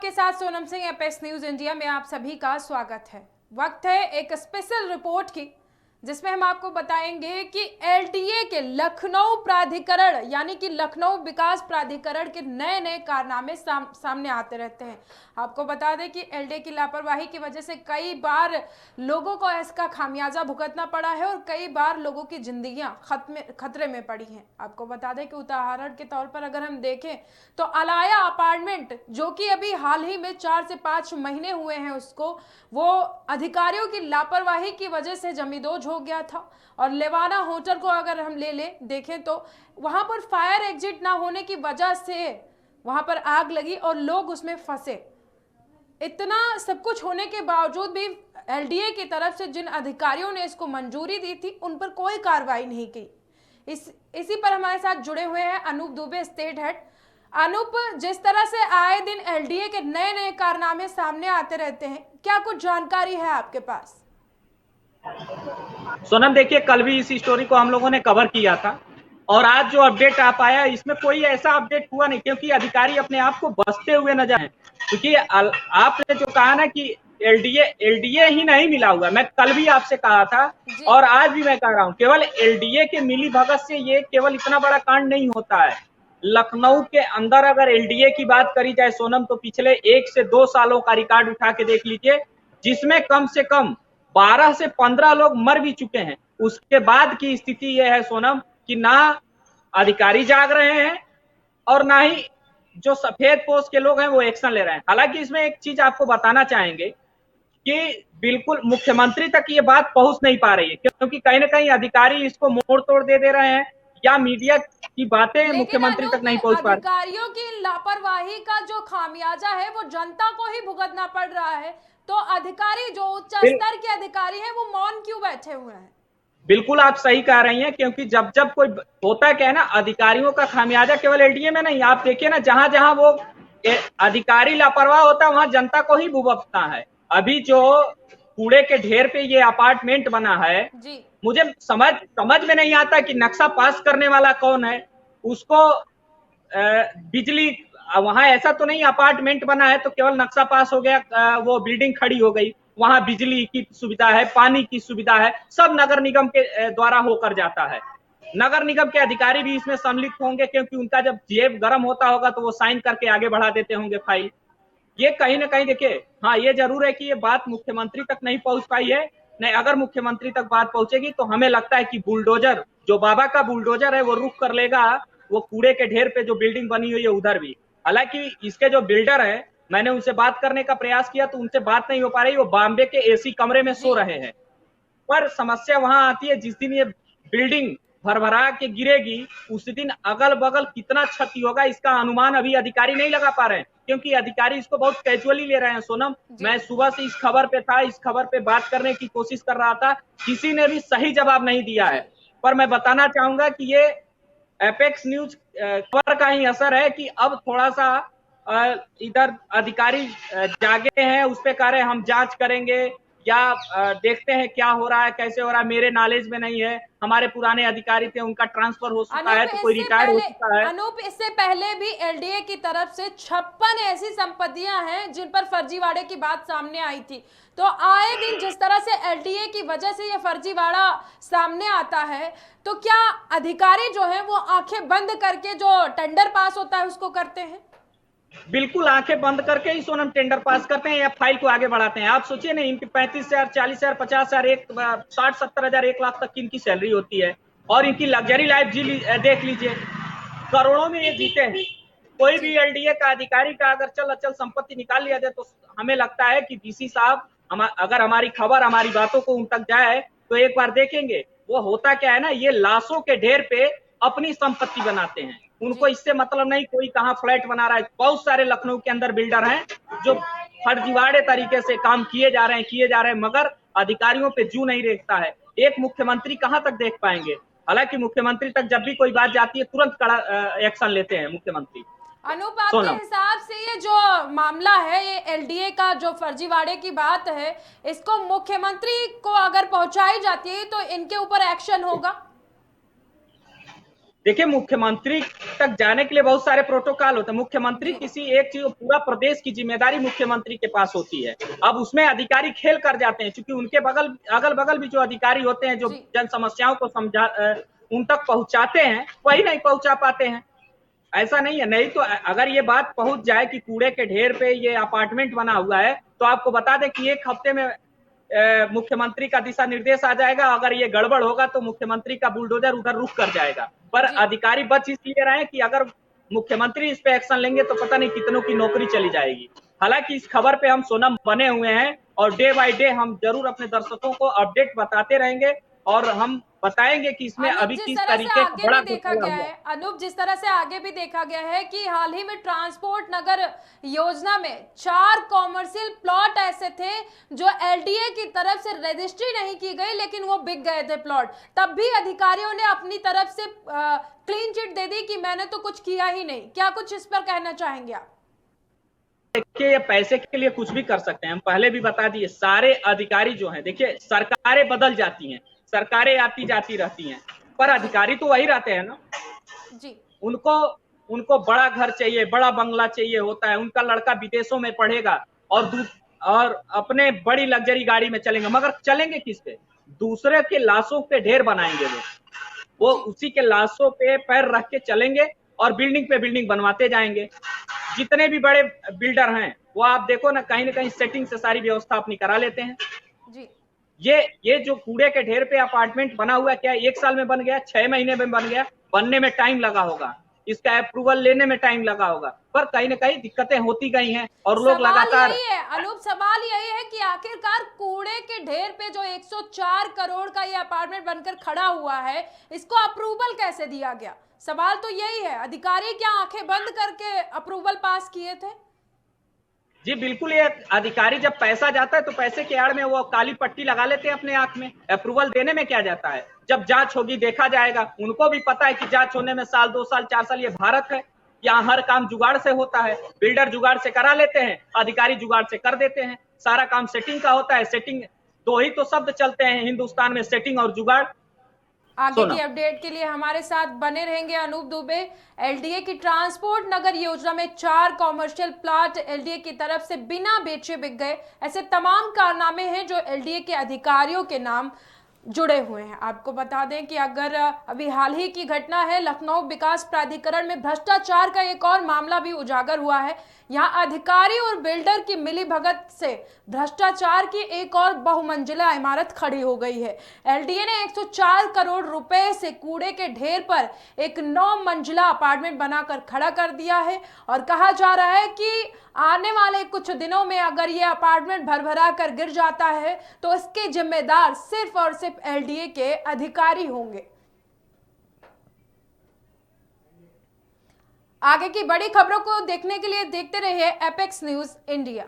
आपके साथ Sonam Singh, apex news India में आप सभी का स्वागत है। वक्त है एक स्पेशल रिपोर्ट की, जिसमें हम आपको बताएंगे कि एलडीए के लखनऊ प्राधिकरण यानी कि लखनऊ विकास प्राधिकरण के नए नए कारनामे सामने आते रहते हैं। आपको बता दें कि एलडीए की लापरवाही की वजह से कई बार लोगों को इसका खामियाजा भुगतना पड़ा है और कई बार लोगों की जिंदगियां खतरे में पड़ी हैं। आपको बता दें कि उदाहरण के तौर पर अगर हम देखें तो अलाया अपार्टमेंट, जो कि अभी हाल ही में 4 से 5 महीने हुए हैं उसको, वो अधिकारियों की लापरवाही की वजह से जमींदोज हो गया था। और लेवाना होटल को अगर हम देखें तो वहां पर फायर एग्जिट ना होने की वजह से वहां पर आग लगी और लोग उसमें फंसे। इतना सब कुछ होने के बावजूद भी एलडीए की तरफ से जिन अधिकारियों ने इसको मंजूरी दी थी उन पर कोई कार्रवाई नहीं की। इसी पर हमारे साथ जुड़े हुए हैं अनूप दुबे, स्टेट हेड। अनूप, जिस तरह से आए दिन एलडीए के नए नए कारनामे सामने आते रहते हैं, क्या कुछ जानकारी है आपके पास? सोनम, देखिए, कल भी इस स्टोरी को हम लोगों ने कवर किया था और आज जो अपडेट आ पाया इसमें कोई ऐसा अपडेट हुआ नहीं, क्योंकि अधिकारी अपने आप को बचते हुए नजर आए। क्योंकि आपने जो कहा ना कि एलडीए ही नहीं मिला हुआ, मैं कल भी आपसे कहा था और आज भी मैं कह रहा हूं, केवल एलडीए के मिली भगत से ये केवल इतना बड़ा कांड नहीं होता है। लखनऊ के अंदर अगर एलडीए की बात करी जाए सोनम, तो पिछले 1 से 2 सालों का रिकॉर्ड उठा के देख लीजिए, जिसमें कम से कम 12 से 15 लोग मर भी चुके हैं। उसके बाद की स्थिति यह है सोनम कि ना अधिकारी जाग रहे हैं और ना ही जो सफेद पोस्ट के लोग हैं वो एक्शन ले रहे हैं। हालांकि इसमें एक चीज आपको बताना चाहेंगे कि बिल्कुल मुख्यमंत्री तक ये बात पहुंच नहीं पा रही है, क्योंकि कहीं ना कहीं अधिकारी इसको मोड़ तोड़ दे रहे हैं या मीडिया की बातें लेकिन मुख्यमंत्री तक अनूप, नहीं पहुंच पा रही। अधिकारियों की लापरवाही का जो खामियाजा है वो जनता को ही भुगतना पड़ रहा है। तो अधिकारी, जो उच्च स्तर के अधिकारी हैं, वो मौन क्यों बैठे हुए हैं? बिल्कुल आप सही कह रही हैं, क्योंकि जब जब कोई होता है, क्या है ना, अधिकारियों का खामियाजा केवल एलडीए में नहीं, आप देखिए ना, जहां जहां वो अधिकारी लापरवाह होता है वहां जनता को ही भुगतना है। अभी जो कूड़े के ढेर पे ये अपार्टमेंट बना है, जी, मुझे समझ में नहीं आता कि नक्शा पास करने वाला कौन है। उसको बिजली, वहां ऐसा तो नहीं अपार्टमेंट बना है तो केवल नक्शा पास हो गया, वो बिल्डिंग खड़ी हो गई। वहां बिजली की सुविधा है, पानी की सुविधा है, सब नगर निगम के द्वारा होकर जाता है। नगर निगम के अधिकारी भी इसमें सम्मिलित होंगे, क्योंकि उनका जब जेब गर्म होता होगा तो वो साइन करके आगे बढ़ा देते होंगे फाइल। ये कहीं ना कहीं देखिए, हाँ, ये जरूर है कि ये बात मुख्यमंत्री तक नहीं पहुंच पाई है। नहीं, अगर मुख्यमंत्री तक बात पहुंचेगी तो हमें लगता है कि बुलडोजर, जो बाबा का बुलडोजर है, वो रुक कर लेगा वो कूड़े के ढेर पे जो बिल्डिंग बनी हुई है उधर भी। हालांकि इसके जो बिल्डर है, मैंने उनसे बात करने का प्रयास किया तो उनसे बात नहीं हो पा रही। वो बॉम्बे के एसी कमरे में सो रहे हैं। पर समस्या वहां आती है जिस दिन ये बिल्डिंग भरभरा के गिरेगी, उस दिन अगल बगल कितना क्षति होगा इसका अनुमान अभी अधिकारी नहीं लगा पा रहे हैं, क्योंकि अधिकारी इसको बहुत कैजुअली ले रहे हैं। सोनम, मैं सुबह से इस खबर पे था, इस खबर पे बात करने की कोशिश कर रहा था, किसी ने भी सही जवाब नहीं दिया है। पर मैं बताना चाहूंगा कि ये एपेक्स न्यूज खबर का ही असर है कि अब थोड़ा सा इधर अधिकारी जागे हैं, उस पे कह रहे हम जांच करेंगे या देखते हैं क्या हो रहा है, कैसे हो रहा है, मेरे नॉलेज में नहीं है। हमारे पुराने अधिकारी थे, उनका ट्रांसफर हो चुका है, तो कोई रिटायर्ड हो चुका है। अनूप, इससे पहले भी एलडीए की तरफ से 56 ऐसी संपत्तियां हैं जिन पर फर्जीवाड़े की बात सामने आई थी। तो आए दिन जिस तरह से एलडीए की वजह से ये फर्जीवाड़ा सामने आता है, तो क्या अधिकारी जो है वो आंखें बंद करके जो टेंडर पास होता है उसको करते हैं? बिल्कुल आंखें बंद करके ही सोनम टेंडर पास करते हैं या फाइल को आगे बढ़ाते हैं। आप सोचिए ना, इनकी 35,000, 40,000, 50,000, 60-70,000, 1 लाख तक की इनकी सैलरी होती है और इनकी लग्जरी लाइफ देख लीजिए, करोड़ों में ये जीते हैं। कोई भी एलडीए का अधिकारी का अगर चल अचल संपत्ति निकाल लिया जाए तो हमें लगता है कि डीसी साहब अगर हमारी खबर, हमारी बातों को उन तक जाए तो एक बार देखेंगे। वो होता क्या है ना, ये लाशों के ढेर पे अपनी संपत्ति बनाते हैं। उनको इससे मतलब नहीं कोई कहाँ फ्लैट बना रहा है। बहुत सारे लखनऊ के अंदर बिल्डर हैं जो फर्जीवाड़े तरीके से काम किए जा रहे हैं, मगर अधिकारियों पे जू नहीं रेखता है। एक मुख्यमंत्री कहां तक देख पाएंगे। हालांकि मुख्यमंत्री तक जब भी कोई बात जाती है तुरंत कड़ा एक्शन लेते हैं मुख्यमंत्री। अनूप, आपके सोनम, हिसाब से ये जो मामला है, ये एलडीए का जो फर्जीवाड़े की बात है, इसको मुख्यमंत्री को अगर पहुंचाई जाती है तो इनके ऊपर एक्शन होगा? देखिए, मुख्यमंत्री तक जाने के लिए बहुत सारे प्रोटोकॉल होते हैं। मुख्यमंत्री किसी एक चीज, पूरा प्रदेश की जिम्मेदारी मुख्यमंत्री के पास होती है। अब उसमें अधिकारी खेल कर जाते हैं, क्योंकि उनके अगल बगल भी जो अधिकारी होते हैं, जो जन समस्याओं को उन तक पहुंचाते हैं, वही नहीं पहुंचा पाते हैं। ऐसा नहीं है। नहीं तो अगर ये बात पहुंच जाए कि कूड़े के ढेर पे ये अपार्टमेंट बना हुआ है, तो आपको बता दें कि 1 हफ्ते में मुख्यमंत्री का दिशा निर्देश आ जाएगा। अगर ये गड़बड़ होगा तो मुख्यमंत्री का बुलडोजर उधर रुक कर जाएगा। पर अधिकारी बच इसलिए रहे कि अगर मुख्यमंत्री इस पे एक्शन लेंगे तो पता नहीं कितनों की नौकरी चली जाएगी। हालांकि इस खबर पे हम सोनम बने हुए हैं और डे बाय डे हम जरूर अपने दर्शकों को अपडेट बताते रहेंगे और हम बताएंगे कि इसमें अनूप, अभी जिस किस तरह से तरीके का आगे बड़ा भी देखा घोटाला गया हुआ। है, अनूप, जिस तरह से आगे भी देखा गया है कि हाल ही में ट्रांसपोर्ट नगर योजना में 4 कॉमर्शियल प्लॉट ऐसे थे जो एलडीए की तरफ से रजिस्ट्री नहीं की गई, लेकिन वो बिक गए थे प्लॉट। तब भी अधिकारियों ने अपनी तरफ से क्लीन चिट दे दी कि मैंने तो कुछ किया ही नहीं। क्या कुछ इस पर कहना चाहेंगे आप? देखिए, ये पैसे के लिए कुछ भी कर सकते हैं। हम पहले भी बता दिए, सारे अधिकारी जो हैं, देखिए सरकारें बदल जाती हैं, सरकारें आती जाती रहती हैं, पर अधिकारी तो वही रहते हैं ना जी। उनको उनको बड़ा घर चाहिए, बड़ा बंगला चाहिए होता है। उनका लड़का विदेशों में पढ़ेगा और अपने बड़ी लग्जरी गाड़ी में चलेंगे, मगर चलेंगे किस पे? दूसरे के लाशों पे ढेर बनाएंगे। वो उसी के लाशों पे पैर रख के चलेंगे और बिल्डिंग पे बिल्डिंग बनवाते जाएंगे। जितने भी बड़े बिल्डर हैं, वो आप देखो ना कहीं सेटिंग से सारी व्यवस्था अपनी करा लेते हैं। जी। ये जो कूड़े के ढेर पे अपार्टमेंट बना हुआ है, क्या 1 साल में बन गया? 6 महीने में बन गया? बनने में टाइम लगा होगा, इसका अप्रूवल लेने में टाइम लगा होगा, पर कहीं ना कहीं दिक्कतें होती गई हैं और लोग सवाल लगातार। यही है अनूप, सवाल यही है कि आखिरकार कूड़े के ढेर पे जो 104 करोड़ का ये अपार्टमेंट बनकर खड़ा हुआ है, इसको अप्रूवल कैसे दिया गया? सवाल तो यही है। अधिकारी क्या आंखें बंद करके अप्रूवल पास किए थे? जी बिल्कुल, ये अधिकारी जब पैसा जाता है तो पैसे के आड़ में वो काली पट्टी लगा लेते हैं अपने आंख में। अप्रूवल देने में क्या जाता है? जब जांच होगी देखा जाएगा। उनको भी पता है कि जांच होने में साल 2 साल 4 साल, ये भारत है, यहाँ हर काम जुगाड़ से होता है। बिल्डर जुगाड़ से करा लेते हैं, अधिकारी जुगाड़ से कर देते हैं। सारा काम सेटिंग का होता है। सेटिंग, दो ही तो शब्द चलते हैं हिंदुस्तान में, सेटिंग और जुगाड़। आगे की अपडेट के लिए हमारे साथ बने रहेंगे अनूप दुबे। एलडीए की ट्रांसपोर्ट नगर योजना में 4 कॉमर्शियल प्लॉट एलडीए की तरफ से बिना बेचे बिक गए, ऐसे तमाम कारनामे हैं जो एलडीए के अधिकारियों के नाम जुड़े हुए हैं। आपको बता दें कि अगर अभी हाल ही की घटना है, लखनऊ विकास प्राधिकरण में भ्रष्टाचार का एक और मामला भी उजागर हुआ है। यहाँ अधिकारी और बिल्डर की मिलीभगत से भ्रष्टाचार की एक और बहुमंजिला इमारत खड़ी हो गई है। एलडीए ने 104 करोड़ रुपए से कूड़े के ढेर पर एक 9 मंजिला अपार्टमेंट बनाकर खड़ा कर दिया है और कहा जा रहा है कि आने वाले कुछ दिनों में अगर ये अपार्टमेंट भरभरा कर गिर जाता है तो इसके जिम्मेदार सिर्फ और सिर्फ एलडीए के अधिकारी होंगे। आगे की बड़ी खबरों को देखने के लिए देखते रहिए एपेक्स न्यूज इंडिया।